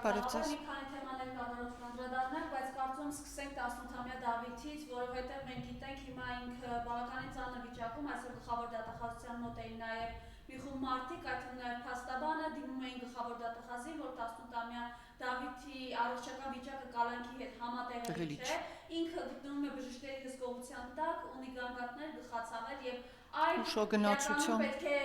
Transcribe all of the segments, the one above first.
Բարև ձեզ։ Մի քանի թեմաներ կատարող անդրադառնանք, բայց կարծում սկսենք 18-ամյա Դավիթից, որովհետև մենք գիտենք հիմա ինքը բավականին ծանր վիճակում, այսօր գլխավոր դատախազության մոտ էին նաև մի խումբ մարդիկ, այդ թվում նաև փաստաբանը դիմում էին գլխավոր դատախազին, որ 18-ամյա Դավիթի առողջական վիճակը կալանքի հետ համատեղելի չէ, ինքը գտնվում է բժշկների հսկողության տակ, ունի գանգատներ, գլխացավեր եւ ուշագնացություն պետք է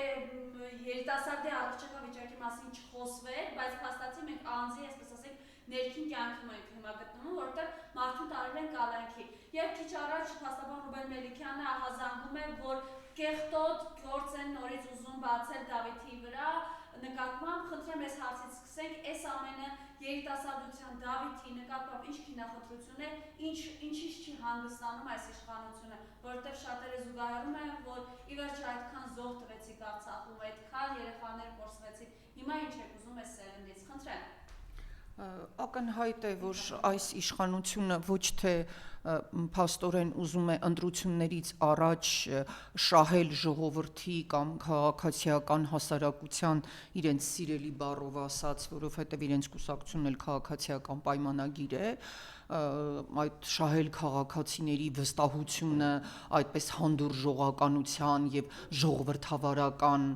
երիտասարդի առողջական վիճակի մասին չխոսվեր, բայց փաստացի մենք անձի, այսպես ասենք, ներքին կյանքում ենք հիմա գտնվում, որտեղ մարդուն տարել են կալանքի։ Եվ քիչ առաջ փաստաբան Ռուբեն Մելիքյանը ահազանգում է, որ կեղտոտ գործ են նորից ուզում բացել Դավիթի վրա նկատմամբ, խնդրեմ այս հարցից սկսենք, այս ամենը երիտասարդության Դավիթի նկատմամբ ինչ քինախնդրություն է, ինչից չի հանգստանում այս իշխանությունը, որովհետև շատերը զուգահեռում են, որ ի վերջո այդքան զոհ տվեցիք Արցախում, այդքան երեխաներ կորսվեցին, հիմա ինչ եք ուզում այս սերնդից, խնդրեմ։ Ակնհայտ է, որ այս իշխանությունը ոչ թե փաստորեն ուզում է ընտրություններից առաջ շահել ժողովրդի կամ քաղաքացիական հասարակության իրենց սիրելի բառով ասած, որովհետև իրենց կուսակցությունն էլ քաղաքացիական պայմանագիր է, այդ շահել քաղաքացիների վստահությունը այդպես հանդուրժողականության եւ ժողովրդավարական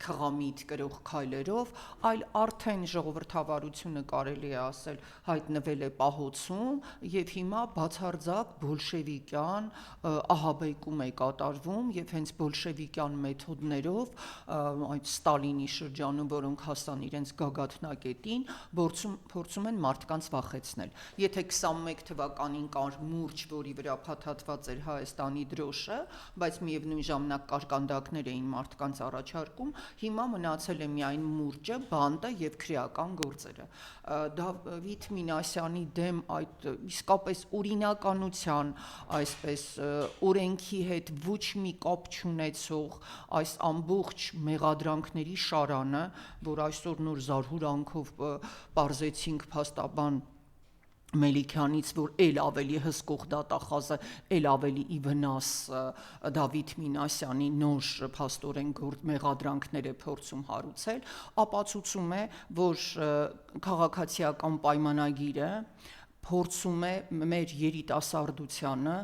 քղամիտ կրող քայլերով, այլ արդեն ժողովրդավարությունը կարելի է ասել հայտնվել է պահոցում եւ հիմա բացարձակ բոլշևիկյան ահաբեկում է կատարվում եւ հենց բոլշևիկյան մեթոդներով այդ Ստալինի շրջանում, որոնք հասան իրենց գագաթնակետին, փորձում են մարդկանց վախեցնել։ Եթե 21 թվականին կար մուրջ, որի վրա փաթաթված էր Հայաստանի դրոշը, բայց միևնույն ժամանակ կարկանդակներ էին մարդկանց առաջարկում, հիմա մնացել է միայն մուրճը, բանտը եւ քրեական գործերը։ Դավիթ Մինասյանի դեմ այդ իսկապես օրինականության, այսպես օրենքի հետ ոչ մի կապ չունեցող այս ամբողջ մեղադրանքների շարանը, որ այսօր նոր զարհուրանքով պարզեցինք փաստաբան Մելիքյանից, որ էլ ավելի հսկող դատախազը, էլ ավելի ի վնաս Դավիթ Մինասյանի նոր փաստորեն մեղադրանքներ է փորձում հարուցել, ապացուցում է, որ քաղաքացիական պայմանագիրը փորձում է մեր երիտասարդությանը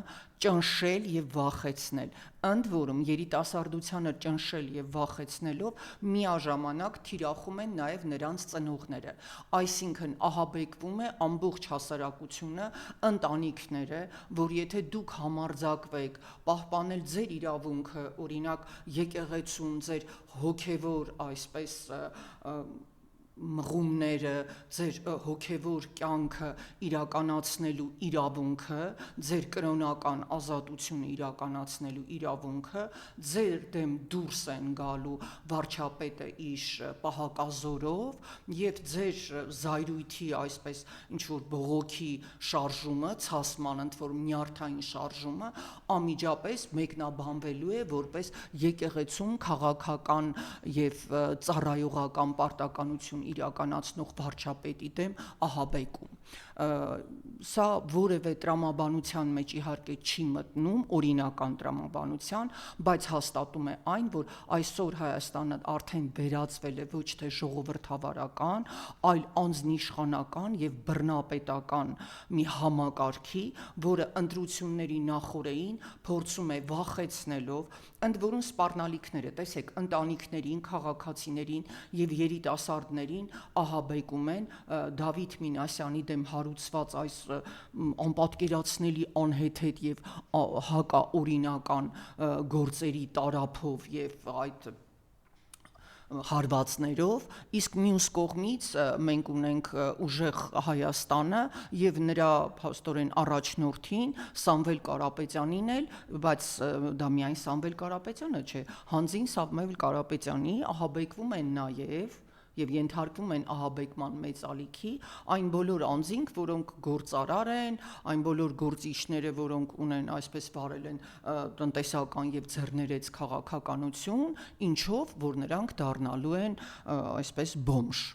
ճնշել եւ վախեցնել, ընդ որում երիտասարդությանը ճնշել եւ վախեցնելով միաժամանակ թիրախում են նաեւ նրանց ծնողները, այսինքն ահաբեկվում է ամբողջ հասարակությունը, ընտանիքները, որ եթե դուք համարձակվեք պահպանել ձեր իրավունքը, օրինակ եկեղեցուն, ձեր հոգեվոր այսպես մղումները, ձեր հոգևոր կյանքը իրականացնելու իրավունքը, ձեր կրոնական ազատությունը իրականացնելու իրավունքը, ձեր դեմ դուրս են գալու վարչապետը իր պահակազորով եւ ձեր զայրույթի այսպես ինչ որ բողոքի շարժումը, ցասման ընդ որում նյարդային շարժումը անմիջապես մեկնաբանվելու է որպես եկեղեցում քաղաքական եւ ծառայողական պարտականություն իրականացնող վարչապետի դեմ ահաբեկում։ Սա որևէ տրամաբանության մեջ իհարկե չի մտնում, օրինական տրամաբանության, բայց հաստատում է այն, որ այսօր Հայաստանը արդեն վերածվել է ոչ թե ժողովրդավարական, այլ անձնիշխանական եւ բռնապետական մի համակարգի, որը ընտրությունների նախօրեին փորձում է վախեցնելով, ընդ որում սպառնալիքները, տեսեք, ընտանիքներին, քաղաքացիներին եւ երիտասարդներին ահաբեկում են Դավիթ Մինասյանի դեմ հարուցված այս անպատկերացնելի անհեթեթ եւ հակաօրինական գործերի տարափով եւ այդ հարվածներով, իսկ մյուս կողմից մենք ունենք ուժեղ Հայաստանը եւ նրա փաստորեն առաջնորդին Սամվել Կարապետյանին էլ, բայց դա միայն Սամվել Կարապետյանը չէ, հանձին Սամվել Կարապետյանի ահաբեկվում են նաեւ եւ ենթարկվում են ահաբեկման մեծ ալիքի այն բոլոր անձինք, որոնք գործարար են, այն բոլոր գործիչները, որոնք ունեն այսպես վարել են տնտեսական եւ ձեռներեց քաղաքականություն, ինչով որ նրանք դառնալու են այսպես բոմժ։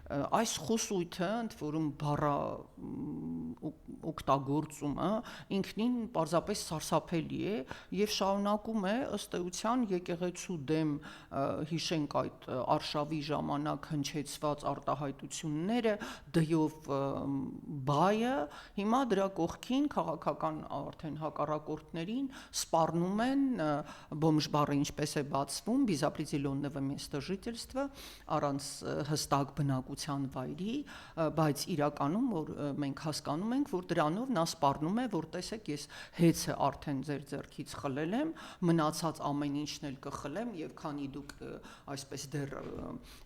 այս խոսույթը ընդ որում բառա օգտագործումը ինքնին պարզապես սարսափելի է եւ շարունակում է ըստ էության եկեղեցու դեմ հիշենք այդ արշավի ժամանակ հնչեցված արտահայտությունները դյով բայը հիմա դրա կողքին քաղաքական արդեն հակառակորդներին սպառնում են բոմժ բառը ինչպես է բացվում безопределенного места жительства առանց հստակ բնակության վայրի, բայց իրականում որ մենք հասկանում ենք, որ դրանով նա սպառնում է, որ տեսեք, ես հեծը արդեն ձեր ձեռքից խլել եմ, մնացած ամեն ինչն էլ կխլեմ եւ քանի դուք այսպես դեռ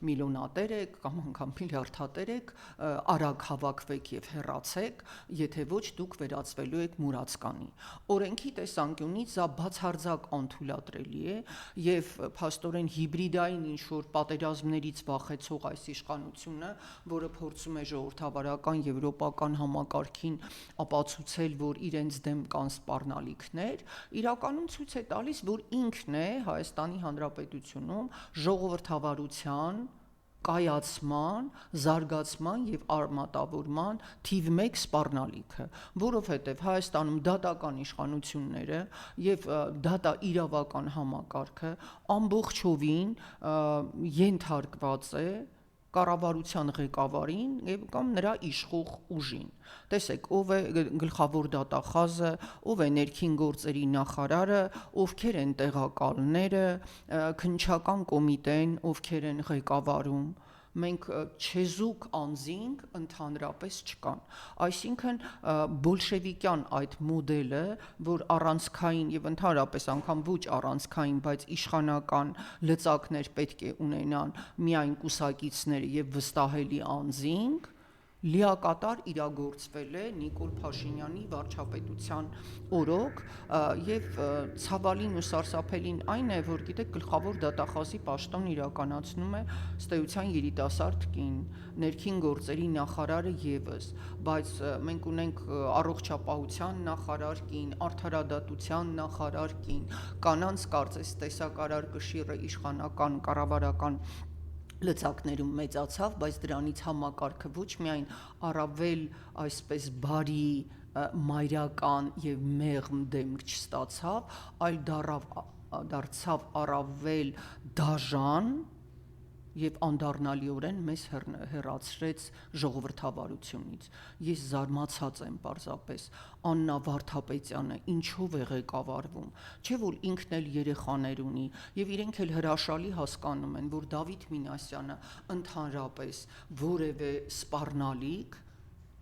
միլիոնատեր եք կամ անգամ միլիարդատեր եք, արագ հավաքվեք եւ հեռացեք, եթե ոչ դուք վերածվելու եք մուրացկանի։ Օրենքի տեսանկյունից դա բացարձակ անթույլատրելի է եւ փաստորեն հիբրիդային ինչ որ պատերազմներից վախեցող այս իշխանությունը, որը փորձում է ժողովրդավարական եվրոպական համակարգին ապացուցել, որ իրենց դեմ կան սպառնալիքներ, իրականում ցույց է տալիս, որ ինքն է Հայաստանի Հանրապետությունում ժողովրդավարության կայացման, զարգացման եւ արմատավորման թիվ 1 սպառնալիքը, որովհետեւ Հայաստանում դատական իշխանությունները եւ դատա իրավական համակարգը ամբողջովին ենթարկված է կառավարության ղեկավարին եւ կամ նրա իշխող ուժին։ Տեսեք, ով է գլխավոր դատախազը, ով է ներքին գործերի նախարարը, ովքեր են տեղակալները, քննչական կոմիտեն, ովքեր են ղեկավարում։ Մենք չեզուկ անձինք ընդհանրապես չկան։ Այսինքն բոլշևիկյան այդ մոդելը, որ առանցքային եւ ընդհանրապես անգամ ոչ առանցքային, բայց իշխանական լծակներ պետք է ունենան միայն կուսակիցները եւ վստահելի անձինք, լիակատար իրագործվել է Նիկոլ Փաշինյանի վարչապետության օրոք եւ ցավալին ու սարսափելին այն է, որ գիտեք գլխավոր դատախազի պաշտոն իրականացնում է ըստ էության երիտասարդ կին, ներքին գործերի նախարարը եւս, բայց մենք ունենք առողջապահության նախարար կին, արդարադատության նախարար կին, կանանց կարծես տեսակարար կշիռը իշխանական կառավարական լծակներում մեծացավ, բայց դրանից համակարգը ոչ միայն առավել այսպես բարի մայրական եւ մեղմ դեմք չստացավ, այլ դարձավ առավել դաժան եւ անդառնալիորեն մեզ հեռացրեց ժողովրդավարությունից։ Ես զարմացած եմ պարզապես Աննա Վարդապետյանը ինչով է ղեկավարվում, չէ՞ որ ինքն էլ երեխաներ ունի եւ իրենք էլ հրաշալի հասկանում են, որ Դավիթ Մինասյանը ընդհանրապես որևէ սպառնալիք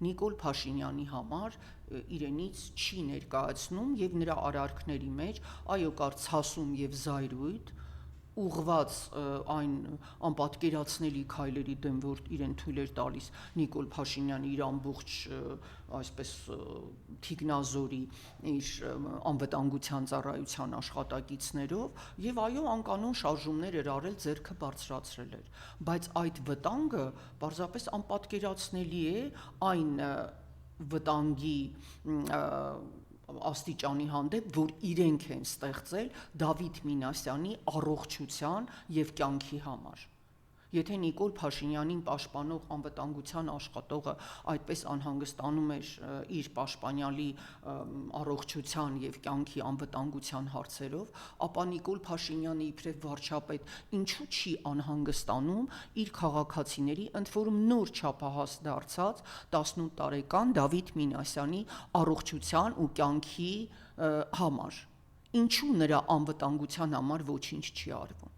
Նիկոլ Փաշինյանի համար իրենից չի ներկայացնում եւ նրա արարքների մեջ այո կար ցասում եւ զայրույթ ուղված այն անպատկերացնելի քայլերի դեմ, որ իրեն թույլ էր տալիս Նիկոլ Փաշինյանը իր ամբողջ այսպես թիկնազորի իր անվտանգության ծառայության աշխատակիցներով եւ այո անկանոն շարժումներ էր արել, ձեռքը բարձրացրել էր, բայց այդ վտանգը պարզապես անպատկերացնելի է այն վտանգի աստիճանի հանդեպ, որ իրենք են ստեղծել Դավիթ Մինասյանի առողջության եւ կյանքի համար։ Եթե Նիկոլ Փաշինյանին պաշտպանող անվտանգության աշխատողը այդպես անհանգստանում էր իր պաշտպանյալի առողջության եւ կյանքի անվտանգության հարցերով, ապա Նիկոլ Փաշինյանը իբրև վարչապետ ինչու չի անհանգստանում իր քաղաքացիների, ընդ որում նոր չափահաս դարձած 18 տարեկան Դավիթ Մինասյանի առողջության ու կյանքի համար։ Ինչու նրա անվտանգության համար ոչինչ չի արվում։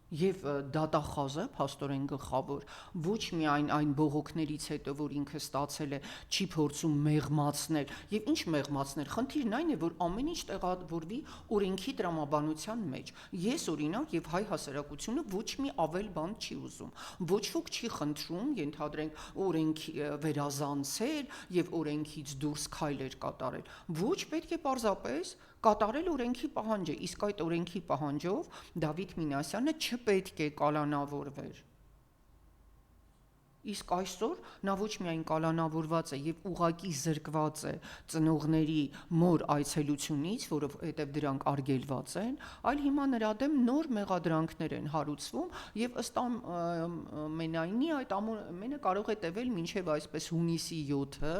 Եվ դատախազը, փաստորեն գլխավոր, ոչ միայն այն բողոքներից հետո, որ ինքը ստացել է, չի փորձում մեղմացնել, եւ ինչ մեղմացնել, խնդիրն այն է, որ ամեն ինչ տեղավորվի օրենքի տրամաբանության մեջ։ Ես օրինակ եւ հայ հասարակությունը ոչ մի ավել բան չի ուզում։ Ոչ ոք չի խնդրում, ենթադրենք, օրենքի վերազանցել եւ օրենքից դուրս քայլեր կատարել։ Ոչ պետք է պարզապես կատարել օրենքի պահանջը, իսկ այդ օրենքի պահանջով Դավիթ Մինասյանը չպետք է կալանավորվեր։ Իսկ այսօր նա ոչ միայն կալանավորված է եւ ուղակի զրկված է ծնողների մոր այցելությունից, որովհետեւ դրանք արգելված են, այլ հիմա նրա դեմ նոր մեղադրանքներ են հարուցվում եւ ըստ ամենայնի այդ ամենը կարող է տևել մինչեւ այսպես հունիսի 7-ը,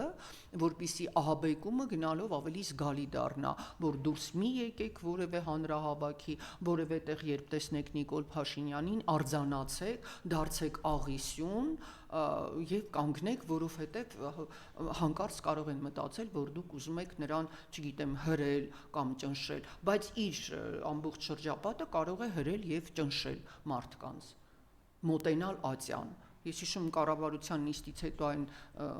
որպիսի ահաբեկումը գնալով ավելի զգալի դառնա, որ դուրս մի եկեք որևէ հանրահավաքի, որևէ տեղ երբ տեսնեք Նիկոլ Փաշինյանին, արձանացեք, դարձեք աղիսյուն եւ կանգնեք, որովհետեւ հանկարծ կարող են մտածել, որ դուք ուզում եք նրան, չգիտեմ, հրել կամ ճնշել, բայց իր ամբողջ շրջապատը կարող է հրել եւ ճնշել մարդկանց, մոտենալ ատյան։ Ես հիշում կառավարության նիստից հետո այն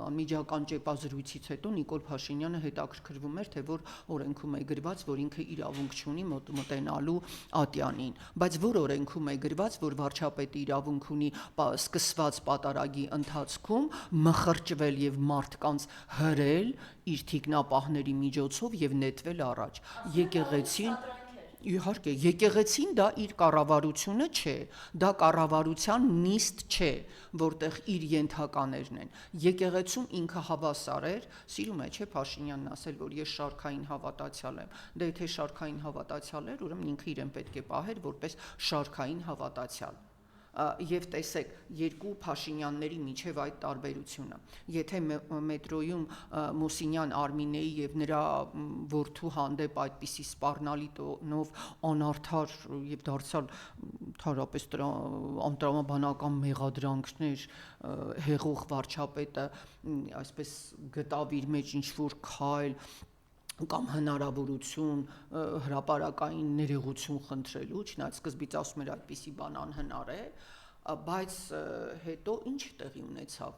անմիջական ճեպազրույցից հետո Նիկոլ Փաշինյանը հետաքրքրվում էր, թե որ օրենքում է գրված, որ ինքը իրավունք չունի մոտենալու ատյանին, բայց որ օրենքում է գրված, որ վարչապետը իրավունք ունի սկսված պատարագի ընթացքում մխրճվել եւ մարդկանց հրել իր թիկնապահների միջոցով եւ նետվել առաջ։ Եկեղեցին Իհարկե, եկեղեցին դա իր կառավարությունը չէ, դա կառավարության նիստ չէ, որտեղ իր ենթականերն են։ Եկեղեցում ինքը հավասար էր, սիրում է, չէ, Փաշինյանն ասել, որ ես շարքային հավատացյալ եմ։ Դե եթե շարքային հավատացյալ էր, ուրեմն ինքը իրեն պետք է պահեր որպես շարքային հավատացյալ։ Եվ տեսեք երկու Փաշինյանների միջև այդ տարբերությունը։ Եթե մետրոյում Մուսինյան Արմինեի եւ նրա որդու հանդեպ այդպիսի սպառնալի տոնով անարդար եւ դարձյալ թարապես անտրամաբանական մեղադրանքներ հեղող վարչապետը այսպես գտավ իր մեջ ինչ-որ քայլ կամ հնարավորություն հրապարակային ներողություն խնդրելու, չնայած սկզբից ասում էր այդպիսի բան անհնար է, բայց հետո ինչ տեղի ունեցավ,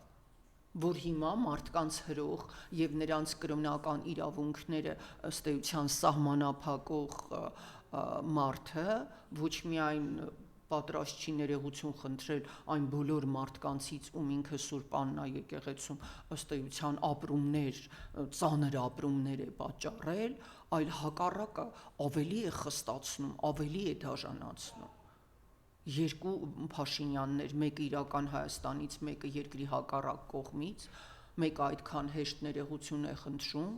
որ հիմա մարդկանց հրող եւ նրանց կրոնական իրավունքները ըստ էության սահմանափակող մարդը ոչ միայն պատրաստ չի ներողություն խնդրել այն բոլոր մարդկանցից, ում ինքը Սուրբ Աննա եկեղեցում ըստ էության ապրումներ, ծանր ապրումներ է պատճառել, այլ հակառակը ավելի է խստացնում, ավելի է դաժանացնում։ Երկու Փաշինյաններ, մեկը իրական Հայաստանից, մեկը երկրի հակառակ կողմից, մեկը այդքան հեշտ ներողություն է խնդրում,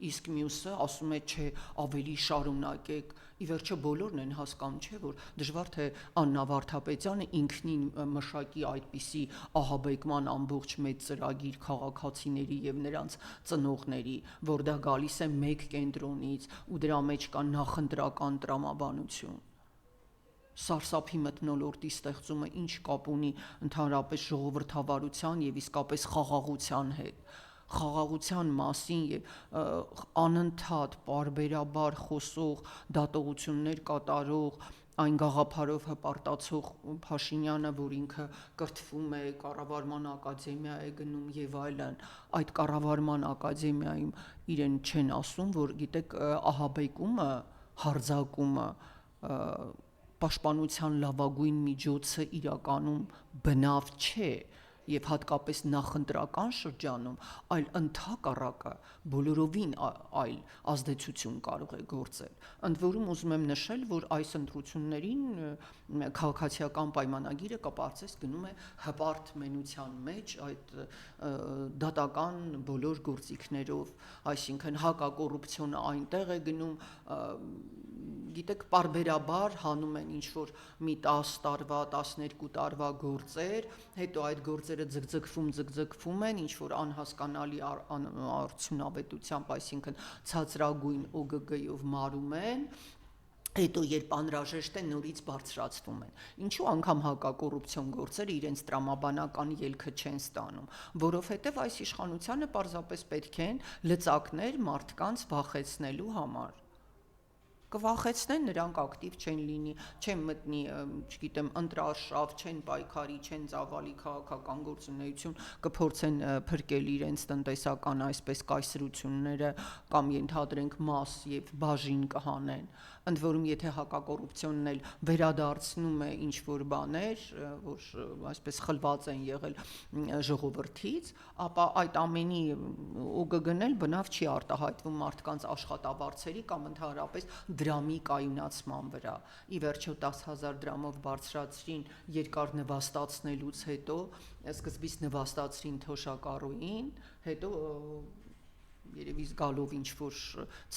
իսկ մյուսը ասում է չէ, ավելի շարունակեք։ Ի վերջո բոլորն են հասկանում, չէ, որ դժվար թե Աննա Վարդապետյանը ինքնին մշակի այդպիսի ահաբեկման ամբողջ մեծ ծրագիր քաղաքացիների եւ նրանց ծնողների, որ դա գալիս է մեկ կենտրոնից ու դրա մեջ կա նախընտրական տրամաբանություն։ Սարսափի մթնոլորտի ստեղծումը ինչ կապ ունի ընդհանրապես ժողովրդավարության եւ իսկապես խաղաղության հետ։ Խաղաղության մասին եւ անընդհատ պարբերաբար խոսող, դատողություններ կատարող, այն գաղափարով հպարտացող Փաշինյանը, որ ինքը կրթվում է, կառավարման ակադեմիա է գնում եւ այլն, այդ կառավարման ակադեմիայում իրեն չեն ասում, որ գիտեք, ահաբեկումը, հարձակումը պաշտպանության լավագույն միջոցը իրականում բնավ չէ եւ հատկապես նախընտրական շրջանում, այլ ընդհակառակը բոլորովին այլ ազդեցություն կարող է գործել։ Ընդ որում ուզում եմ նշել, որ այս ընտրություններին քաղաքացիական պայմանագիրը կպարծես գնում է հպարտ մենության մեջ այդ դատական բոլոր գործիքներով, այսինքն հակակոռուպցիոնը այնտեղ է գնում, գիտեք, պարբերաբար հանում են ինչ-որ մի 10 տարվա, 12 տարվա գործեր, հետո այդ գործերը ձգձգվում են, ինչ-որ անհասկանալի արդյունավետությամբ, այսինքն ցածրագույն ՕԳԳ-ով մարում են, հետո երբ անհրաժեշտ է նորից բարձրացվում են։ Ինչու անգամ հակակոռուպցիոն գործերը իրենց տրամաբանական ելքը չեն ստանում, որովհետև այս իշխանությանը պարզապես պետք են լծակներ մարդկանց վախեցնելու համար։ Կվախեցնեն, նրանք ակտիվ չեն լինի, չեն մտնի, չգիտեմ, ընտրարշավ, չեն պայքարի, չեն ծավալի քաղաքական գործունեություն, կփորձեն փրկել իրենց տնտեսական այսպես կայսրությունները կամ ենթադրենք մաս եւ բաժին կհանեն։ Ընդ որում եթե հակակոռուպցիոնն էլ վերադարձնում է ինչ որ բաներ, որ այսպես խլված են եղել ժողովրդից, ապա այդ ամենի ՕԳԳ-ն էլ բնավ չի արտահայտվում մարդկանց աշխատավարձերի կամ ընդհանրապես դրամի կայունացման վրա։ Ի վերջո 10,000 դրամով բարձրացրին երկար նվաստացնելուց հետո, սկզբից նվաստացրին թոշակառուին, հետո երևի զգալով ինչ-որ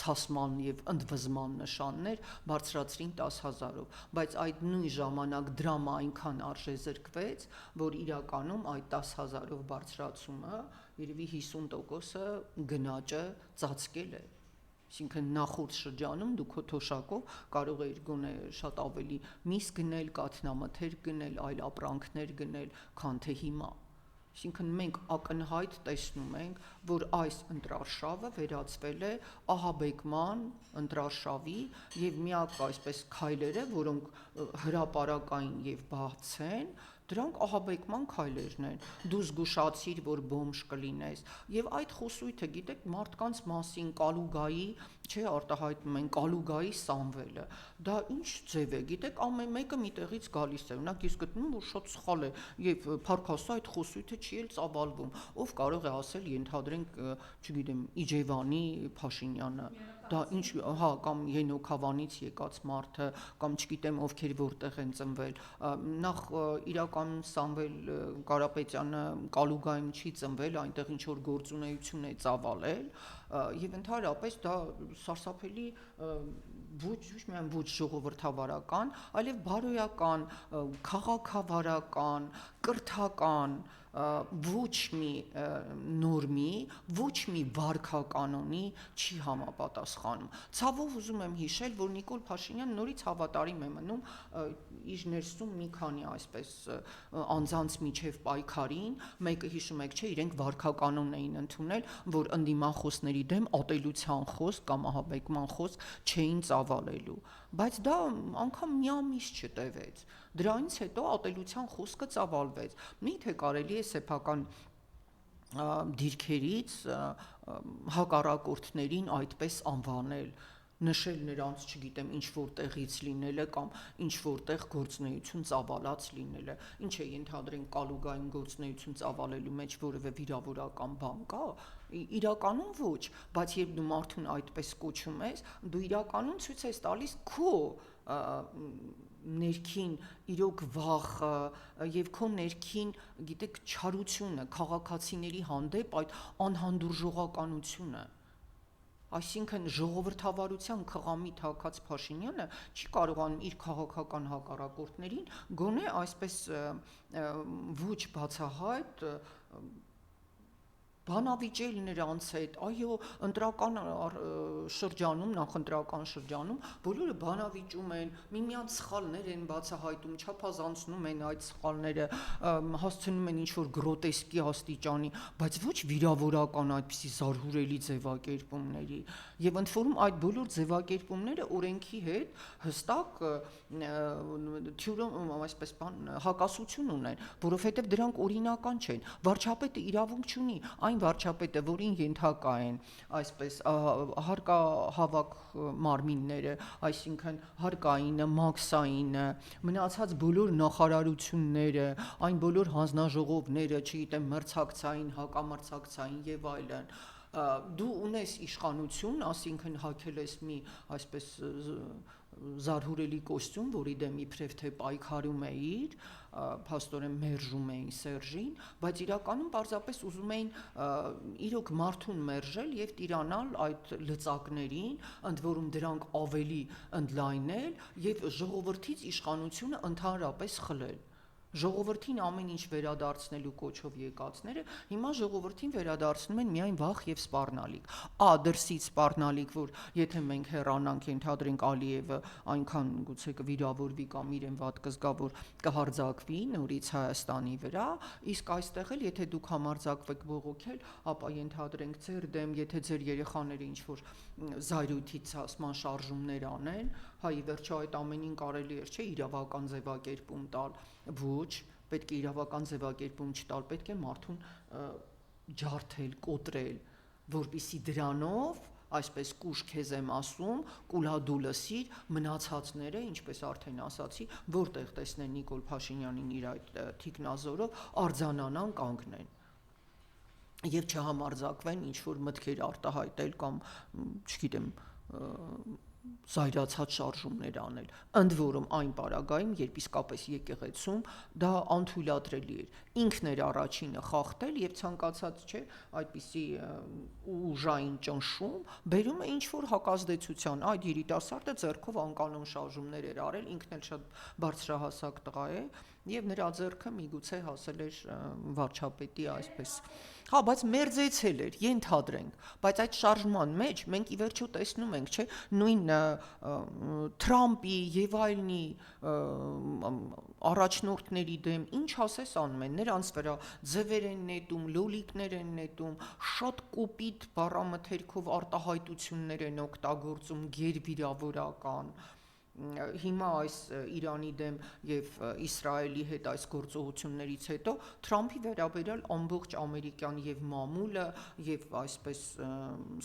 ցասման եւ ընդվզման նշաններ բարձրացրին 10,000-ով, բայց այդ նույն ժամանակ դրամը այնքան արժեզրկվեց, որ իրականում այդ 10,000-ով բարձրացումը երևի 50%-ը գնաճը ծածկել է։ Այսինքն նախորդ շրջանում դու քո թոշակով կարող էիր գոնե շատ ավելի միս գնել, կաթնամթերք գնել, այլ ապրանքներ գնել, քան թե հիմա։ Այսինքն մենք ակնհայտ տեսնում ենք, որ այս ընտրարշավը վերածվել է ահաբեկման ընտրարշավի եւ միակ այսպես քայլերը, որոնք հրապարակային եւ բաց են, դրանք ահաբեկման քայլերն են։ Դու զգուշացիր, որ բոմժ կլինես, եւ այդ խոսույթը, գիտեք, մարդկանց մասին Կալուգայի, չէ, արտահայտում են Կալուգայի Սամվելը։ Դա ինչ ձև է, գիտեք, ամեն մեկը մի տեղից գալիս է, օրինակ ես գտնում, որ շատ սխալ է եւ փառքաստա այդ խոսույթը չի էլ ծավալվում։ Ով կարող է ասել, ենթադրենք, չգիտեմ, Իջևանի Փաշինյանը, դա ինչ, հա, կամ Ենոքավանից եկած մարդը, կամ չգիտեմ ովքեր որտեղ են ծնվել։ Նախ իրականում Սամվել Կարապետյանը Կալուգայում չի ծնվել, այնտեղ ինչ որ գործունեություն է ծավալել, եւ ընդհանրապես դա սարսափելի ոչ միայն ոչ ժողովրդավարական, այլև բարոյական, քաղաքավարական, կրթական ոչ մի նորմի, ոչ մի վարքականոնի չի համապատասխանում։ Ցավով ուզում եմ հիշել, որ Նիկոլ Փաշինյանը նորից հավատարիմ է մնում իր ներսում մի քանի այսպես անձանց միջև պայքարին, մեկը հիշում եք, չէ, իրենք վարքականոն էին ընդունել, որ ընդդիմախոսների դեմ ատելության խոսք կամ ահաբեկման խոսք չէին ծավալելու, բայց դա անգամ մի ամիս չտևեց։ Դրանից հետո ատելության խոսքը ծավալվեց։ Միթե կարելի է սեփական դիրքերից հակառակորդներին այդպես անվանել, նշել նրանց, չգիտեմ, ինչ որտեղից լինելը կամ ինչ որտեղ գործունեություն ծավալած լինելը։ Ինչ է ենթադրենք Կալուգային գործունեություն ծավալելու մեջ որևէ վիրավորական բան կա։ Իրականում ոչ, բայց երբ դու մարդուն այդպես կոչում ես, դու իրականում ցույց ես տալիս քո ներքին իրոք վախը եւ քո ներքին, գիտեք, չարությունը քաղաքացիների հանդեպ այդ անհանդուրժողականությունը։ Այսինքն ժողովրդավարության քղամի թակած Փաշինյանը չի կարողանում իր քաղաքական հակառակորդներին գոնե այսպես ոչ բացահայտ բանավիճել նրանց հետ, այո, ընտրական շրջանում, նախընտրական շրջանում բոլորը բանավիճում են, միմյանց սխալներ են բացահայտում, չափազանցնում են այդ սխալները, հասցնում են ինչ-որ գրոտեսկի աստիճանի, բայց ոչ վիրավորական այդպիսի զարհուրելի ձևակերպումների։ Եվ ընդ որում այդ բոլոր ձևակերպումները օրենքի հետ հստակ այսպես հակասություն ունեն, որովհետև դրանք օրինական չեն։ Վարչապետը իրավունք չունի, այն վարչապետը, որին ենթակա են այսպես հարկահավաք մարմինները, այսինքն հարկայինը, մաքսայինը, մնացած բոլոր նախարարությունները, այն բոլոր հանձնաժողովները, չգիտեմ, մրցակցային, հակամրցակցային եւ այլն, դու ունես իշխանություն, ասինքն հագել ես մի այսպես զարհուրելի կոստյում, որի դեմ իբրև թե պայքարում էիր, փաստորեն մերժում էին Սերժին, բայց իրականում պարզապես ուզում էին իրոք մարդուն մերժել եւ տիրանալ այդ լծակներին, ընդ որում դրանք ավելի ընդլայնել եւ ժողովրդից իշխանությունը ընդհանրապես խլել։ Ժողովրդին ամեն ինչ վերադարձնելու կոչով եկածները հիմա ժողովրդին վերադարձնում են միայն վախ եւ սպառնալիք։ Դրսից սպառնալիք, որ եթե մենք հեռանանք, ենթադրենք Ալիևը այնքան գուցե կվիրավորվի կամ իրեն վատ կզգա, որ կհարձակվի նորից Հայաստանի վրա, իսկ այստեղ էլ եթե դուք համարձակվեք բողոքել, ապա ենթադրենք ձեր դեմ, եթե ձեր երեխաները ինչ որ զայրույթի ցասման շարժումներ անեն, ի վերջո այդ ամենին կարելի է, չէ, իրավական ձևակերպում տալ, ոչ, պետք է իրավական ձևակերպում չտալ, պետք է մարդուն ջարդել, կոտրել, որպեսզի դրանով, այսպես կուշ քեզ եմ ասում, կուլադու լսիր, մնացածները, ինչպես արդեն ասացի, որտեղ տեսնեն Նիկոլ Փաշինյանին իր այդ թիկնազորով, արձանանան, կանգնեն եւ չհամարձակվեն ինչ որ մտքեր արտահայտել կամ, չգիտեմ, զայրացած շարժումներ անել, ընդ որում այն պարագայում, երբ իսկապես եկեղեցում դա անթույլատրելի էր, ինքն էր առաջինը խախտել եւ ցանկացած չէ այդպիսի ուժային ճնշում բերում է ինչ-որ հակազդեցության, այդ երիտասարդը ձեռքով անկանոն շարժումներ էր արել, ինքն էլ շատ բարձրահասակ տղա է եւ նրա ձեռքը միգուցե հասել էր վարչապետի այսպես հա, բայց մերձեցել էր, ենթադրենք, բայց այդ շարժման մեջ մենք ի վերջո տեսնում ենք, չէ, նույն Թրամփի եւ այլնի առաջնորդների դեմ ինչ ասես անում են, նրանց վրա ձևեր են նետում, լոլիկներ են նետում, շատ կոպիտ բառամթերքով արտահայտություններ են օգտագործում գերվիրավորական հիմա այս Իրանի դեմ եւ Իսրայելի հետ այս գործողություններից հետո Թրամփի վերաբերյալ ամբողջ ամերիկյան եւ մամուլը եւ այսպես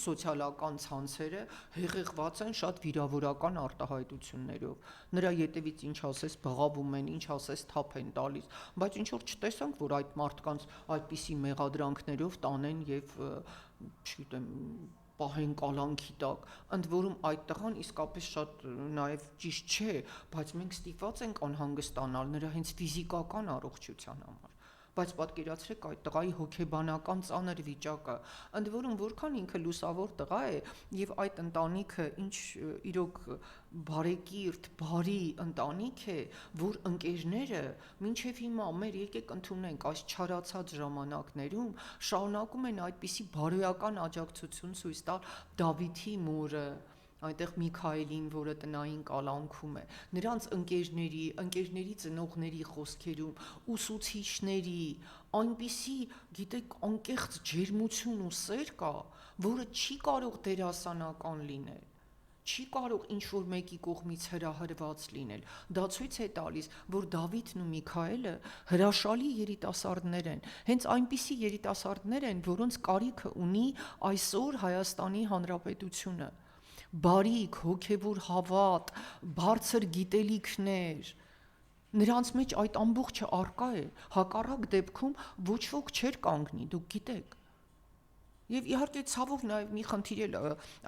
սոցիալական ցանցերը հեղեղված են շատ վիրավորական արտահայտություններով նրա ետևից ինչ ասես բղավում են ինչ ասես թափ են տալիս բայց ինչ որ չտեսանք որ այդ մարդկանց այդպիսի մեղադրանքներով տանեն եւ չգիտեմ պահեն կալանքի տակ, ընդ որում այդ տղան իսկապես շատ նաև ճիշտ չէ, բայց մենք ստիպված ենք անհանգստանալ նրա հենց ֆիզիկական առողջության համար։ Բայց պատկերացրեք այդ տղայի հոգեբանական ծանր վիճակը, ընդ որում որքան ինքը լուսավոր տղա է եւ այդ ընտանիքը ինչ իրոք բարեկիրթ, բարի ընտանիք է, որ ընկերները մինչեւ հիմա մեր եկեք ընդունենք այս չարացած ժամանակներում շարունակում են այդպիսի բարոյական աջակցություն ցույց տալ Դավիթի մորը այնտեղ Միքայելին, որը տնային կալանքում է, նրանց ընկերների ծնողների խոսքերում, ուսուցիչների, այնպիսի, գիտեք, անկեղծ ջերմություն ու սեր կա, որը չի կարող դերասանական լինել, չի կարող ինչ-որ մեկի կողմից հրահրված լինել, դա ցույց է տալիս, որ Դավիթն ու Միքայելը հրաշալի երիտասարդներ են, հենց այնպիսի երիտասարդներ են, որոնց կարիքը ունի այսօր Հայաստանի Հանրապետությունը, բարիք, հոգևոր հավատ, բարձր գիտելիքներ, նրանց մեջ այդ ամբողջը արկա է, հակառակ դեպքում ոչ ոք չէր կանգնի, դուք գիտեք։ Եվ իհարկե ցավով նաև մի խնդիր էլ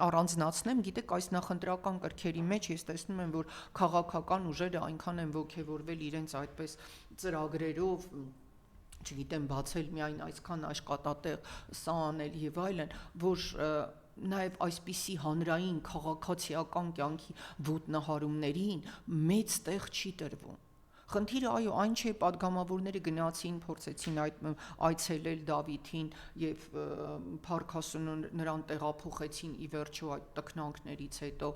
առանձնացնեմ, գիտեք, այս նախընտրական կրքերի մեջ ես տեսնում եմ, որ քաղաքական ուժերը այնքան են ոգևորվել իրենց այդպես ծրագրերով, չգիտեմ, բացել միայն այսքան աշխատատեղ, սա անել եւ այլն, որ նաև այսպիսի հանրային քաղաքացիական կյանքի ոտնահարումներին մեծ տեղ չի տրվում։ Խնդիրը այո, այն չէ, падգամավորները գնացին, փորձեցին այցելել Դավիթին եւ Փարքասունը նրան տեղափոխեցին ի վերջո այդ տքնանքներից հետո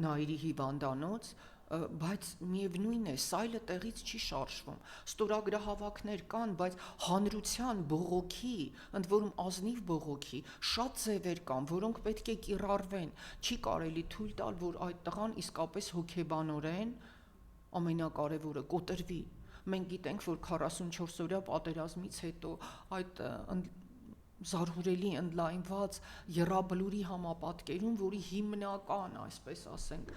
Նայիրի հիվանդանոց, բայց միևնույն է, սայլը տեղից չի շարժվում, ստորագրահավաքներ կան, բայց հանրության բողոքի, ընդ որում ազնիվ բողոքի, շատ ձևեր կան, որոնք պետք է կիրառվեն, չի կարելի թույլ տալ, որ այդ տղան իսկապես հոգեբանորեն ամենակարևորը կոտրվի, մենք գիտենք, որ 44-օրյա պատերազմից հետո այդ զարհուրելի ընդլայնված եռաբլուրի համապատկերում, որի հիմնական, այսպես ասենք,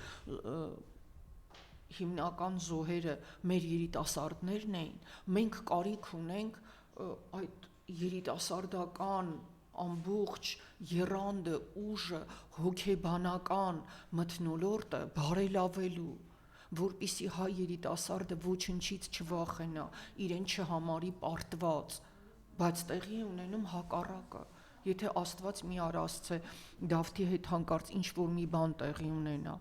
հիմնական զոհերը մեր երիտասարդներն էին, մենք կարիք ունենք այդ երիտասարդական ամբողջ եռանդը, ուժը, հոգեբանական մթնոլորտը բարելավելու, որպեսզի հայ երիտասարդը ոչնչից չվախենա, իրեն չհամարի պարտված, բայց տեղի է ունենում հակառակը, եթե Աստված մի առասցե Դավթի հետ հանկարծ ինչ-որ մի բան տեղի ունենա,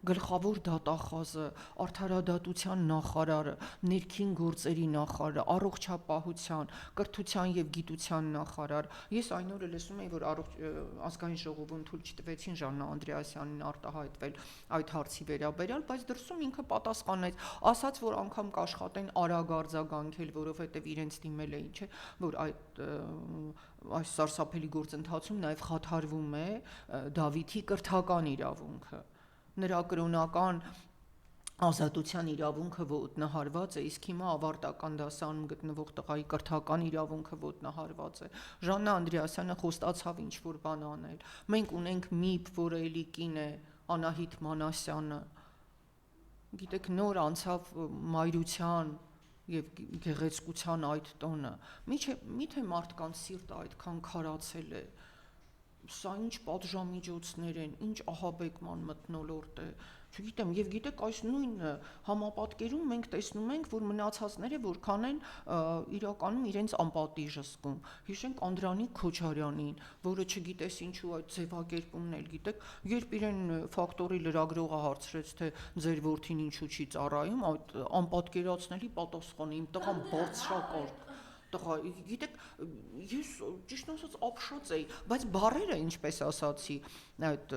գլխավոր դատախազը, արդարադատության նախարարը, ներքին գործերի նախարարը, առողջապահության, կրթության եւ գիտության նախարար։ Ես այն օրը լսում էի, որ ազգային ժողովում թույլ չտվեցին Ժաննա Անդրեասյանին արտահայտվել այդ հարցի վերաբերյալ, բայց դրսում ինքը պատասխանեց, ասաց, որ անգամ կաշխատեն արագ արձագանքել, որովհետեւ իրենց դիմել էին, չէ, որ այս սարսափելի գործընթացում նաեւ խաթարվում է Դավիթի կրթական իրավունքը։ Նրա կրոնական ազատության իրավունքը ոտնահարված է, իսկ հիմա ավարտական դասարանում գտնվող տղայի կրթական իրավունքը ոտնահարված է։ Ժաննա Անդրեասյանը խոստացավ ինչ-որ բան անել։ Մենք ունենք ՄԻՊ, որը էլի կին է, Անահիտ Մանասյանը։ Գիտեք, նոր անցավ մայրության եւ գեղեցկության այդ տոնը։ Միթե մարդկանց սիրտը այդքան քարացել է, սա ինչ պատժամիջոցներ են, ինչ ահաբեկման մթնոլորտ է, չգիտեմ, եւ գիտեք, այս նույն համապատկերում մենք տեսնում ենք, որ մնացածները որքան են իրականում իրենց անպատիժ զգում։ Հիշենք Անդրանիկ Քոչարյանին, որը չգիտես ինչու այդ ձևակերպումն էլ գիտեք, երբ իրեն ֆակտորի լրագրողը հարցրեց, թե ձեր որդին ինչու չի ծառայում, այդ անպատկերացնելի պատասխանը իմ տղան բարձրակարգ տղա, գիտեք, ես ճիշտ ասած ապշած էի, բայց բառերը, ինչպես ասացի, այդ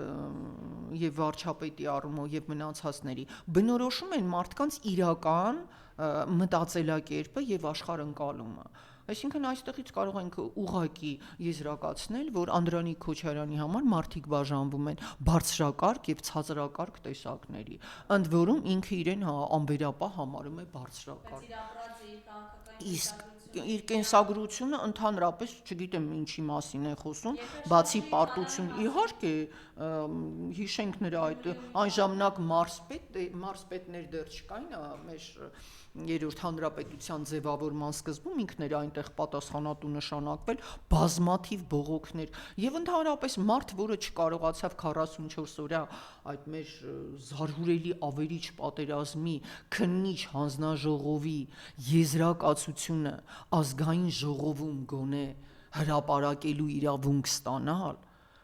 եւ վարչապետի առումով եւ մնացածների բնորոշում են մարդկանց իրական մտածելակերպը եւ աշխարհընկալումը։ Այսինքն այստեղից կարող ենք ուղղակի եզրակացնել, որ Անդրանիկ Քոչարյանի համար մարդիկ բաժանվում են բարձրակարգ եւ ցածրակարգ տեսակների, ընդ որում ինքը իրեն անվերապահ համարում է բարձրակարգ։ Իսկ իր կենսագրությունը ընդհանրապես չգիտեմ ինչի մասին է խոսում, բացի պարտություն, իհարկե, հիշենք նրա այն ժամանակ մարսպետներ դեռ չկային, մեր երրորդ հանրապետության ձևավորման սկզբում ինքն էր այնտեղ պատասխանատու նշանակվել բազմաթիվ բողոքներ եւ ընդհանրապես մարդ, որը չկարողացավ 44 օրյա այդ մեր զարհուրելի ավերիչ պատերազմի քննիչ հանձնաժողովի եզրակացությունը ազգային ժողովում գոնե հրապարակելու իրավունք ստանալ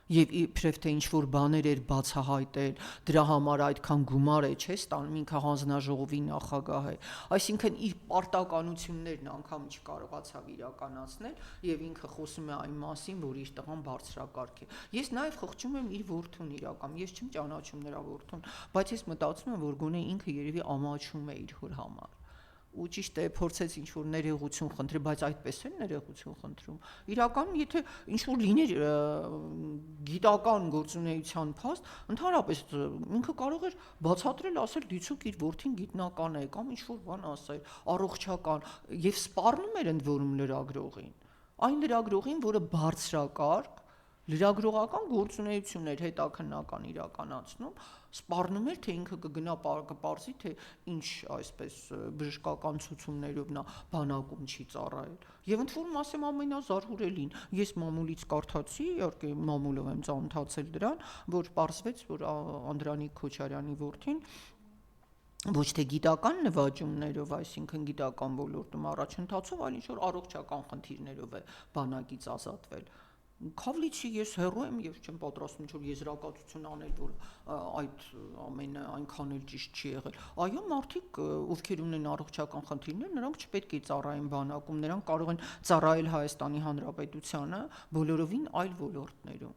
եւ իբրև թե ինչ-որ բաներ էր բացահայտել, դրա համար այդքան գումար է, չէ՞, ստանում, ինքը հանձնաժողովի նախագահ է, այսինքն իր պարտականություններն անգամ չկարողացավ իրականացնել եւ ինքը խոսում է այն մասին, որ իր տղան բարձրակարգ է։ Ես նաեւ խղճում եմ իր որդուն իրական, ես չեմ ճանաչում նրա որդուն, բայց ես մտածում եմ, որ գոնե ինքը երևի ամաչում է իր հոր համար։ Ու ճիշտ է փորձեց ինչ-որ ներողություն խնդրել, բայց այդպես են ներողություն խնդրում։ Իրականում, եթե ինչ-որ լիներ գիտական գործունեության փաստ, ընդհանրապես ինքը կարող էր բացատրել, ասել դիցուք իր որդին գիտնական է կամ ինչ-որ բան ասել, առողջական, եւ սպառնում էր ընդ որում լրագրողին։ Այն լրագրողին, որը բարձրակարգ լրագրողական գործունեություններ հետաքննական իրականացնում, սպառնում էր, թե ինքը կգնա կպարզի, թե ինչ այսպես բժշկական ցուցումներով նա բանակում չի ծառայել։ Եվ ընդ որում ասեմ ամենազարհուրելին, ես մամուլից կարդացի, իհարկե մամուլով եմ ծանոթացել դրան, որ պարզվեց, որ Անդրանիկ Քոչարյանի որդին ոչ թե գիտական նվաճումներով, այսինքն գիտական ոլորտում առաջընթացով, այլ ինչ-որ առողջական խնդիրներով է բանակից ազատվել։ Քավլիցի ես հեռու եմ եւ չեմ պատրաստվում ինչ-որ եզրակացություն անել, որ այդ ամենը այնքան էլ ճիշտ չի եղել։ Այո, մարդիկ, ովքեր ունեն առողջական խնդիրներ, նրանք չպետք է ծառայեն բանակում, նրանք կարող են ծառայել Հայաստանի Հանրապետությանը բոլորովին այլ ոլորտներում։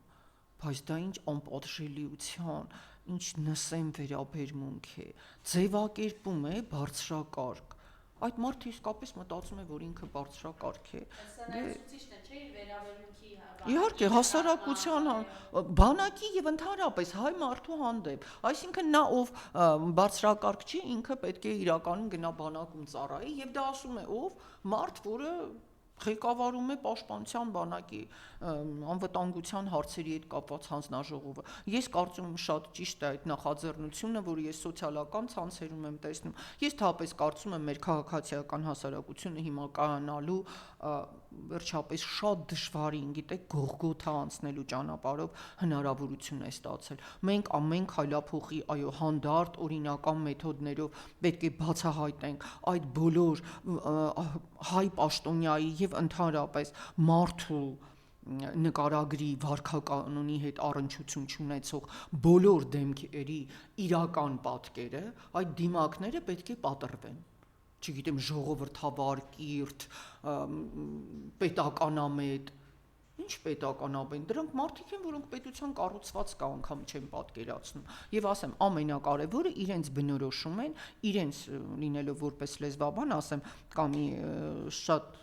Բայց դա ինչ անպատժելիության, ինչ նսեմ վերաբերմունք է, ձևակերպում է բարձրակարգ։ Այդ մարդը իսկապես մտածում է, որ ինքը բարձրակարգ է։ Իհարկե, հասարակության բանակի եւ ընդհանրապես հայ մարդու հանդեպ, այսինքն նա ով բարձրակարգ չի, ինքը պետք է իրականում գնա բանակում ծառայի եւ դա ասում է ով մարդ, որը ղեկավարում է պաշտպանության բանակի անվտանգության հարցերի հետ կապված հանձնաժողովը։ Ես կարծում եմ շատ ճիշտ է այդ նախաձեռնությունը, որը ես սոցիալական ցանցերում եմ տեսնում։ Ես թափես կարծում եմ մեր քաղաքացիական հասարակությունը հիմա կայանալու վերջապես շատ դժվարին, գիտեք, գողգոթա անցնելու ճանապարհով հնարավորություն է ստացել։ Մենք ամեն քայլափոխի, այո, հանդարտ օրինական մեթոդներով պետք է բացահայտենք այդ բոլոր հայ պաշտոնյայի եւ ընդհանրապես մարդու նկարագրի վարքականոնի հետ առնչություն չունեցող բոլոր դեմքերի իրական պատկերը, այդ դիմակները պետք է պատռվեն։ Չգիտեմ, ժողովրդավար, կիրթ, պետականամետ, ինչ պետականաբեն, դրանք մարդիկ են, որոնք պետության կառուցվածքը անգամ չեն պատկերացնում։ Եվ ասեմ, ամենակարևորը իրենց բնորոշում են, իրենց լինելով որպես լեզվաբան, ասեմ, կա մի շատ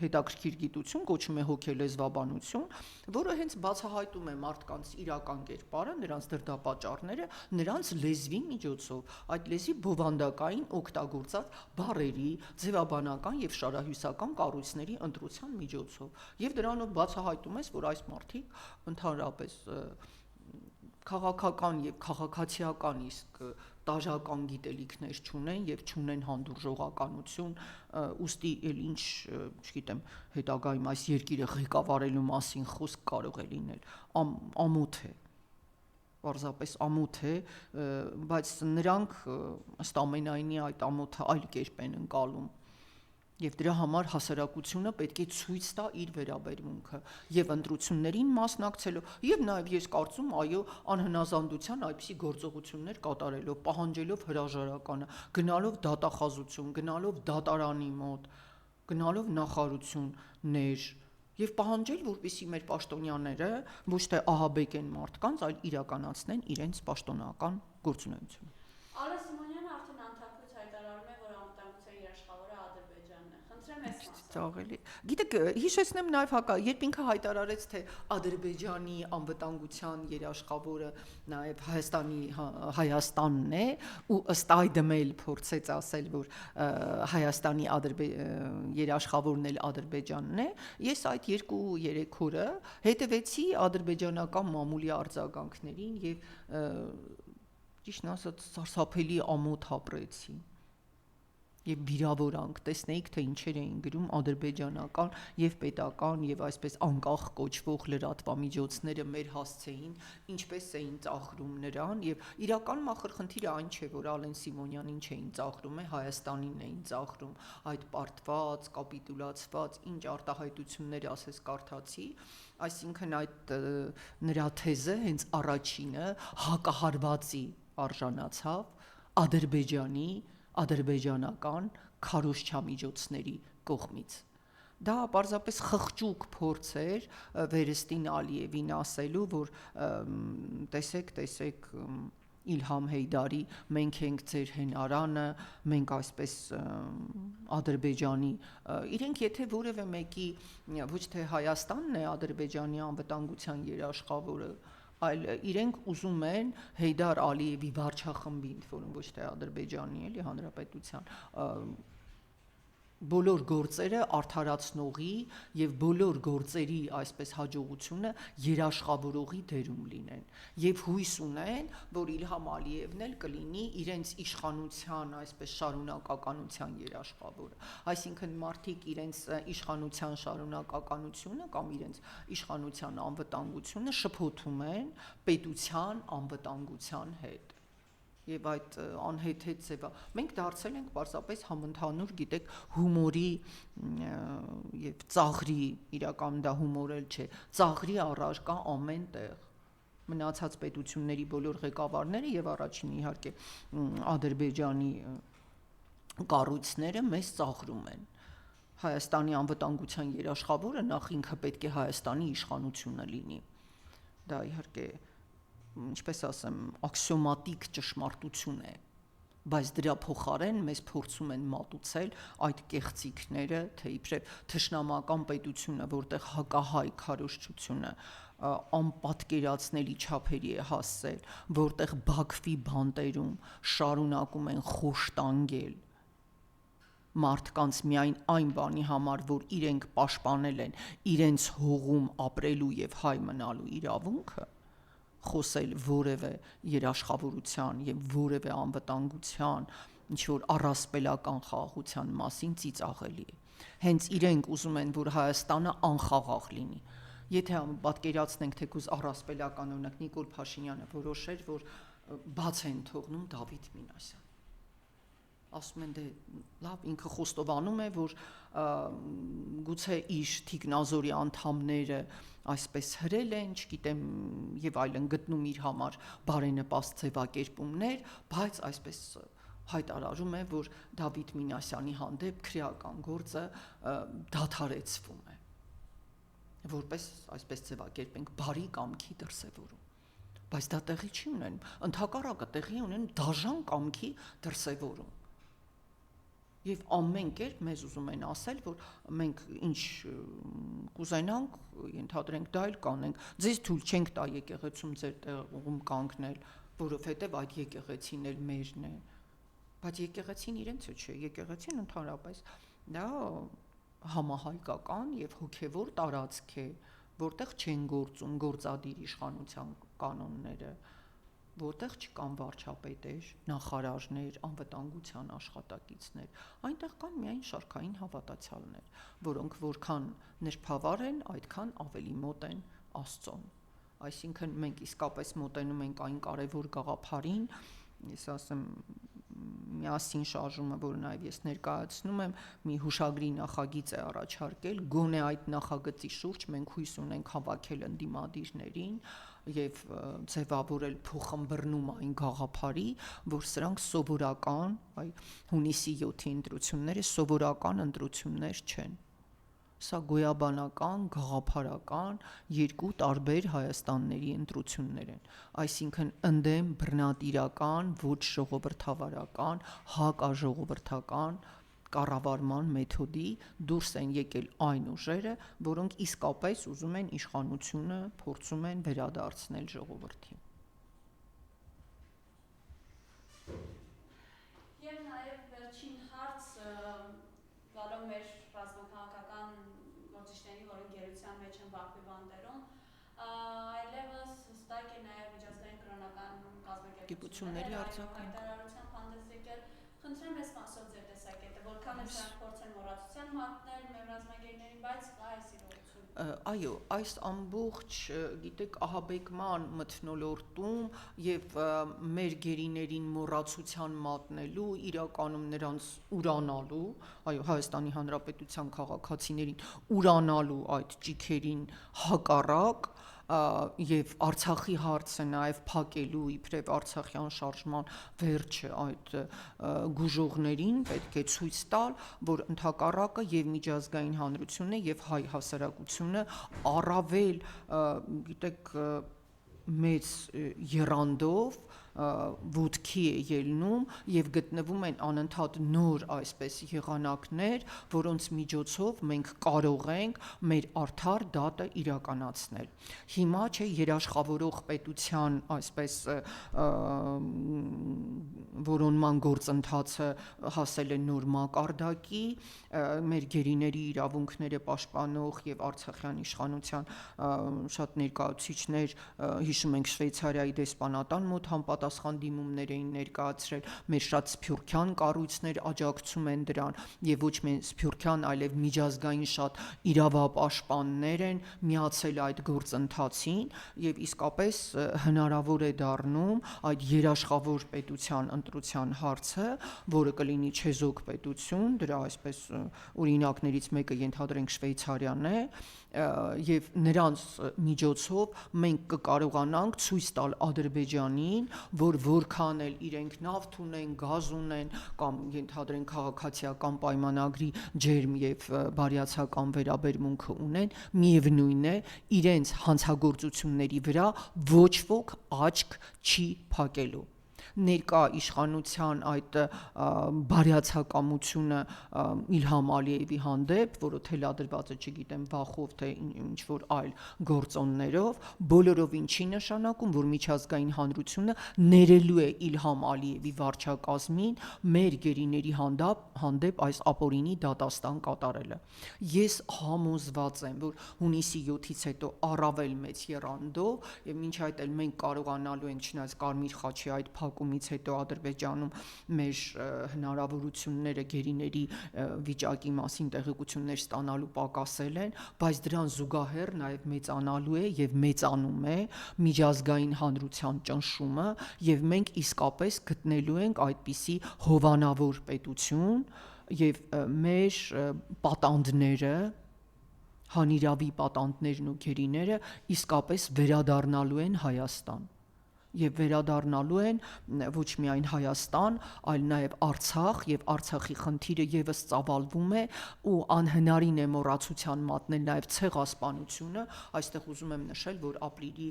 հետաքրքիր գիտություն, կոչվում է հոգելեզվաբանություն, որը հենց բացահայտում է մարդկանց իրական կերպարը, նրանց դրդապատճառները, նրանց լեզվի միջոցով, այդ լեզվի բովանդակային օգտագործած բառերի, ձևաբանական եւ շարահյուսական կառույցների ընտրության միջոցով։ Եվ դրանով բացահայտում ես, որ այս մարդիկ ընդհանրապես քաղաքական եւ քաղաքացիական իսկ տարրական գիտելիքներ չունեն եւ չունեն հանդուրժողականություն, ուստի էլ ինչ, չգիտեմ, հետագայում այս երկիրը ղեկավարելու մասին խոսք կարող է լինել, ամոթ է, պարզապես ամոթ է, բայց նրանք ըստ ամենայնի այդ ամոթը այլ կերպ են ընկալում եւ դրա համար հասարակությունը պետք է ցույց տա իր վերաբերմունքը եւ ընտրություններին մասնակցելով եւ նաեւ ես կարծում այո անհնազանդության այդպիսի գործողություններ կատարելով պահանջելով հրաժարականը գնալով դատախազություն գնալով դատարանի մոտ գնալով նախարարություններ եւ պահանջել որպեսզի մեր պաշտոնյաները ոչ թե ահաբեկեն մարդկանց այլ իրականացնեն իրենց պաշտոնական գործունեությունը Ալե Սիմոնյանը արդեն անդամքից հայտարարում է, որ անվտանգության երաշխավորը Ադրբեջանն է։ Խնդրեմ այս մասը։ Ծաղելի։ Գիտեք, հիշեցնեմ նաև երբ ինքը հայտարարեց, թե Ադրբեջանի անվտանգության երաշխավորը նաև Հայաստանն է, ու ըստ այդմ էլ փորձեց ասել, որ Հայաստանի երաշխավորն էլ Ադրբեջանն է, ես այդ 2-3 օրը հետևեցի ադրբեջանական մամուլի արձագանքներին եւ ճիշտն ասած սարսափելի ամոթ ապրեցի եւ վիրավորանք տեսնեիք թե ինչեր էին գրում ադրբեջանական եւ պետական եւ այսպես անկախ կոչվող լրատվամիջոցները մեր հասցեին ինչպես էին ծաղրում նրան եւ իրական մախրխնդիրը այն չէ որ Ալեն Սիմոնյանին չէին ծաղրում Հայաստանին էին ծաղրում այդ պարտված կապիտուլացված ինչ արտահայտություններ ասես կարդացի այսինքն այդ նրա թեզը հենց առաջինը հակահարվածի արժանացավ Ադրբեջանի ադրբեջանական քարոզչամիջոցների կողմից դա պարզապես խղճուկ փորձ էր Վերստին Ալիևին ասելու որ տեսեք Իլհամ Հեյդարի մենք ենք ձեր հենարանը մենք այսպես Ադրբեջանի իրենք եթե որևէ մեկի ոչ թե Հայաստանն է Ադրբեջանի անվտանգության երաշխավորը այլ իրենք ուզում են Հեյդար Ալիևի վարչախմբին, որում ոչ թե Ադրբեջանի էլի հանրապետության բոլոր գործերը արդարացնողի եւ բոլոր գործերի այսպես հաջողությունը երաշխավորողի դերում լինեն եւ հույս ունեն որ Իլհամ Ալիևն էլ կլինի իրենց իշխանության այսպես շարունակականության երաշխավորը այսինքն մարդիկ իրենց իշխանության շարունակականությունը կամ իրենց իշխանության անվտանգությունը շփոթում են պետության անվտանգության հետ Եվ այդ անհեթեթ ձևա մենք դարձել ենք պարզապես համընդհանուր գիտեք հումորի եւ ծաղրի իրական դա հումոր էլ չէ ծաղրի առարկա ամեն տեղ մնացած պետությունների բոլոր ղեկավարները եւ առաջին իհարկե Ադրբեջանի կառույցները մեզ ծաղրում են Հայաստանի անվտանգության երաշխավորը նախ ինքը պետք է Հայաստանի իշխանությունը լինի դա իհարկե ինչպես ասեմ, աքսիոմատիկ ճշմարտություն է, բայց դրա փոխարեն մեզ փորձում են մատուցել այդ կեղծիքները, թե իբրև թշնամական պետությունը, որտեղ հակահայ քարոզչությունը անպատկերացնելի չափերի է հասել, որտեղ Բաքվի բանտերում շարունակում են խոշտանգել մարդկանց միայն այն բանի համար, որ իրենք պաշտպանել են իրենց հողում ապրելու եւ հայ մնալու իրավունքը խոսել որևէ երաշխավորության եւ որևէ անվտանգության ինչ որ առասպելական խաղաղության մասին ծիծաղելի է հենց իրենք ուզում են որ Հայաստանը անխաղաղ լինի եթե պատկերացնենք թեկուզ առասպելական օրինակ Նիկոլ Փաշինյանը որոշեր որ բաց են թողնում Դավիթ Մինասյան ասում են դե լավ ինքը խոստովանում է որ գուցե իր թիկնազորի անդամները այսպես հրել են, չգիտեմ, եւ այլն գտնում իր համար բարենպաստ ձևակերպումներ, բայց այսպես հայտարարում է, որ Դավիթ Մինասյանի հանդեպ քրեական գործը դադարեցվում է, որպես այսպես ձևակերպենք բարի կամքի դրսևորում, բայց դա տեղի չի ունենում, ընդհակառակը տեղի ունեն դաժան կամքի դրսևորում։ Եվ ամեն կերպ մեզ ուզում են ասել, որ մենք ինչ կուզենանք, ենթադրենք դա էլ կանենք, ձեզ թույլ չենք տա եկեղեցում ձեր տեղում կանգնել, որովհետև այդ եկեղեցին էլ մերն է, բայց եկեղեցին իրենցը չէ, եկեղեցին ընդհանրապես դա համահայկական եւ հոգեվոր տարածք է, որտեղ չեն գործում գործադիր իշխանության կանոնները, որտեղ չկան վարչապետեր, նախարարներ, անվտանգության աշխատակիցներ, այնտեղ կան միայն շարքային հավատացյալներ, որոնք որքան նրբավար են, այդքան ավելի մոտ են Աստծուն։ Այսինքն մենք իսկապես մոտենում ենք այն կարևոր գաղափարին, ես ասեմ միասին շարժումը, որ նաև ես ներկայացնում եմ, մի հուշագրի նախագիծ է առաջարկել, գոնե այդ նախագծի շուրջ մենք հույս ունենք հավաքել ընդդիմադիրներին եւ ձևավորել փոխըմբռնում այն գաղափարի, որ սրանք սովորական, հունիսի 7-ի ընտրությունները սովորական ընտրություններ չեն։ Սա գոյաբանական, գաղափարական երկու տարբեր Հայաստանների ընտրություններ են, այսինքն ընդդեմ բռնատիրական, ոչ ժողովրդավարական, հակաժողովրդական կառավարման մեթոդի դուրս են եկել այն ուժերը, որոնք իսկապես ուզում են իշխանությունը փորձում են վերադարձնել ժողովրդին։ Եվ նաև վերջին հարց գալով մեր ռազմաքաղաքական գործիչների, որոնք գերության մեջ են Բաքվի բանտերում, այլևս հստակ է նաև միջազգային կրոնական կազմակերպությունների հայտարարությամբ հանդես եկել։ Խնդրեմ ես մասով ձեր տեսակետը, որքան է սրանք փորձ են մոռացության մատնել մեր ռազմագերիներին, բայց կա այս իրողություն։ Այո, այս ամբողջ, գիտեք, ահաբեկման մթնոլորտում եւ մեր գերիներին մոռացության մատնելու, իրականում նրանց ուրանալու, այո, Հայաստանի Հանրապետության քաղաքացիներին ուրանալու այդ ճիքերին հակառակ եւ Արցախի հարցը նաեւ փակելու իբրև Արցախյան շարժման վերջը այդ գուժողներին պետք է ցույց տալ, որ ընդհակառակը եւ միջազգային հանրությունը եւ հայ հասարակությունը առավել, գիտեք, մեծ եռանդով ոտքի է ելնում եւ գտնվում են անընդհատ նոր այսպես եղանակներ, որոնց միջոցով մենք կարող ենք մեր արդար դատը իրականացնել։ Հիմա չէ երաշխավորող պետության այսպես որոնման գործընթացը հասել է նոր մակարդակի, մեր գերիների իրավունքները պաշտպանող եւ Արցախյան իշխանության շատ ներկայացուցիչներ, հիշում ենք Շվեյցարիայի դեսպանատան մոտ համապատասխան դիմումներ էին ներկայացրել, մեր շատ սփյուռքյան կառույցներ աջակցում են դրան եւ ոչ միայն սփյուռքյան, այլև միջազգային շատ իրավապաշտպաններ են միացել այդ գործընթացին եւ իսկապես հնարավոր է դառնում այդ երաշխավոր պետության ընտրության հարցը, որը կլինի չեզոք պետություն, դրա այսպես օրինակներից մեկը ենթադրենք Շվեյցարիան է, եւ նրանց միջոցով մենք կկարողանանք ցույց տալ Ադրբեջանին, որ որքան էլ իրենք նավթ ունեն, գազ ունեն կամ ենթադրենք քաղաքացիական պայմանագրի ջերմ եւ բարյացակամ վերաբերմունքը ունեն, միևնույն է իրենց հանցագործությունների վրա ոչ ոք աչք չի փակելու։ Ներկա իշխանության այդ բարյացակամությունը Իլհամ Ալիևի հանդեպ, որը թելադրված է, չգիտեմ, վախով թե ինչ որ այլ գործոններով, բոլորովին չի նշանակում, որ միջազգային հանրությունը ներելու է Իլհամ Ալիևի վարչակազմին մեր գերիների հանդեպ այս ապօրինի դատաստան կատարելը։ Ես համոզված եմ, որ հունիսի 7-ից հետո առավել մեծ եռանդով եւ մինչ այդ էլ մենք կարողանալու ենք չնայած Կարմիր խաչի այդ փակումից հետո Ադրբեջանում մեր հնարավորությունները գերիների վիճակի մասին տեղեկություններ ստանալու պակասել են, բայց դրան զուգահեռ նաև մեծանալու է եւ մեծանում է միջազգային հանրության ճնշումը եւ մենք իսկապես գտնելու ենք այդպիսի հովանավոր պետություն եւ մեր պատանդները հանիրավի պատանդներն ու գերիները իսկապես վերադառնալու են Հայաստան եւ վերադառնալու են ոչ միայն Հայաստան, այլ նաեւ Արցախ եւ Արցախի խնդիրը եւս ծավալվում է ու անհնարին է մոռացության մատնել նաեւ ցեղասպանությունը, այստեղ ուզում եմ նշել, որ ապրիլի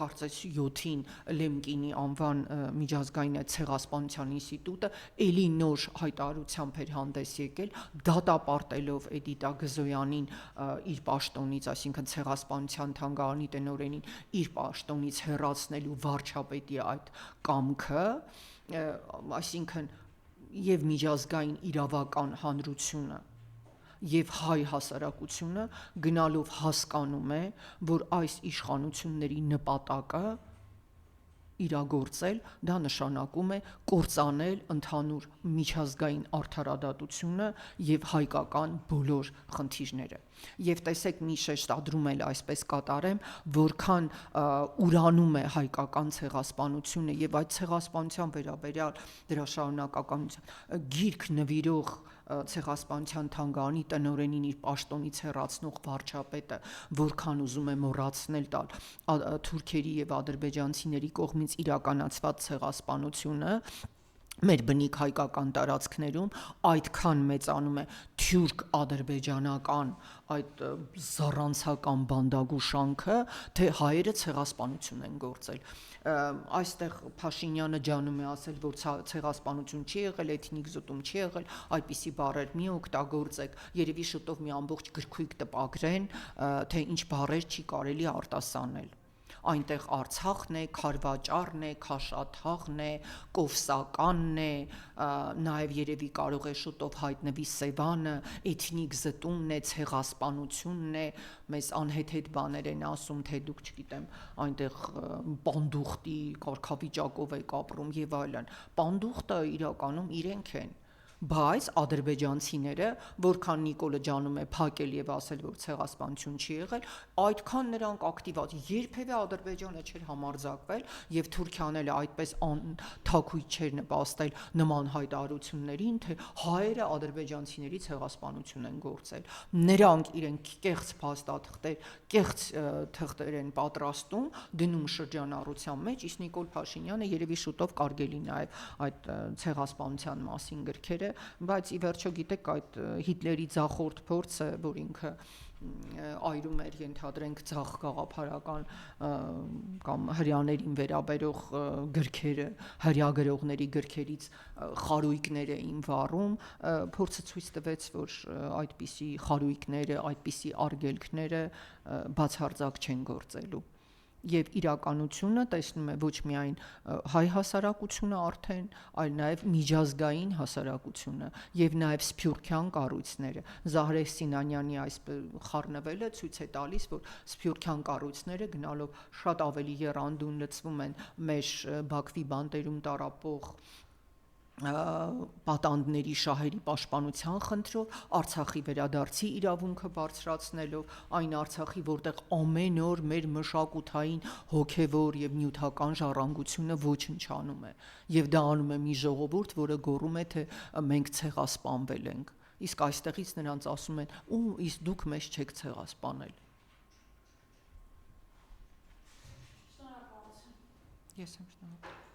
կարծես 7-ին Լեմկինի անվան միջազգային ցեղասպանության ինստիտուտը ելի նոր հայտարարությամբ էր հանդես եկել, դատապարտելով Էդիտա Գզոյանին իր պաշտոնից, այսինքն ցեղասպանության թանգարանի տնօրենին իր պաշտոնից հեռացնելու վարչապետի այդ կամքը, այսինքն եւ միջազգային իրավական հանրությունը եւ հայ հասարակությունը գնալով հասկանում է, որ այս իշխանությունների նպատակը իրագործել, դա նշանակում է կործանել ընդհանուր միջազգային արդարադատությունը եւ հայկական բոլոր խնդիրները։ Եվ տեսեք, մի շեշտադրում էլ այսպես կատարեմ, որքան ուրանում է հայկական ցեղասպանությունը եւ այդ ցեղասպանության վերաբերյալ դրա շարունակականության գիրք նվիրող ցեղասպանության թանգարանի տնօրենին իր պաշտոնից հեռացնող վարչապետը որքան ուզում է մոռացնել տալ թուրքերի եւ ադրբեջանցիների կողմից իրականացված ցեղասպանությունը մեր բնիկ հայկական տարածքներում այդքան մեծանում է թյուրք-ադրբեջանական այդ զառանցական բանդագուշանքը, թե հայերը ցեղասպանություն են գործել։ Այստեղ Փաշինյանը ջանում է ասել, որ ցեղասպանություն չի եղել, էթնիկ զտում չի եղել, այդպիսի բառեր մի օգտագործեք, երևի շուտով մի ամբողջ գրքույկ տպագրեն, թե ինչ բառեր չի կարելի արտասանել։ Այնտեղ Արցախն է, Քարվաճարն է, Քաշաթաղն է, Կովսականն է, նաև երևի կարող է շուտով հայտնվի Սևանը, էթնիկ զտումն է, ցեղասպանությունն է, մեզ անհեթեթ բաներ են ասում, թե դուք չգիտեմ, այնտեղ պանդուխտի կարգավիճակով եք ապրում եւ այլն։ Պանդուխտը իրականում իրենք են։ Բայց ադրբեջանցիները, որքան Նիկոլը ջանում է փակել եւ ասել, որ ցեղասպանություն չի եղել, այդքան նրանք ակտիվացի, երբևէ Ադրբեջանը չէր համարձակվել եւ Թուրքիան էլ այդպես թակույց չէր նպաստել նման հայտարարություններին, թե հայերը ադրբեջանցիների ցեղասպանություն են գործել։ Նրանք իրենք կեղծ փաստաթղթեր, կեղծ թղթեր են պատրաստում, դնում շրջանառության մեջ, իսկ Նիկոլ Փաշինյանը երևի շուտով կարգելի նաեւ այդ ցեղասպանության մասին գրքերը, բայց ի վերջո գիտեք այդ Հիտլերի ձախորդ փորձը, որ ինքը այրում էր ենթադրենք ցախ գաղափարական կամ հրյաներին վերաբերող գրքերը, հրյա գրողների գրքերից խարույկներ էին վառում, փորձը ցույց տվեց, որ այդպիսի խարույկները, այդպիսի արգելքները բացարձակ չեն գործելու։ Եվ իրականությունը տեսնում է ոչ միայն հայ հասարակությունը արդեն, այլ նաև միջազգային հասարակությունը եւ նաև սփյուռքյան կառույցները։ Զահրե Սինանյանի այս խառնվելը ցույց է տալիս, որ սփյուռքյան կառույցները գնալով շատ ավելի եռանդուն լցվում են մեր Բաքվի բանտերում տարապող պատանդների շահերի պաշտպանության խնդրով, Արցախի վերադարձի իրավունքը բարձրացնելով, այն Արցախի, որտեղ ամեն օր մեր մշակութային, հոգևոր եւ նյութական ժառանգությունը ոչնչանում է, եւ դա անում է մի ժողովուրդ, որը գոռում է, թե մենք ցեղասպանվել ենք, իսկ այստեղից նրանց ասում են, ու իսկ դուք մեզ չեք ցեղասպանել։ Ես եմ շնորհակալ։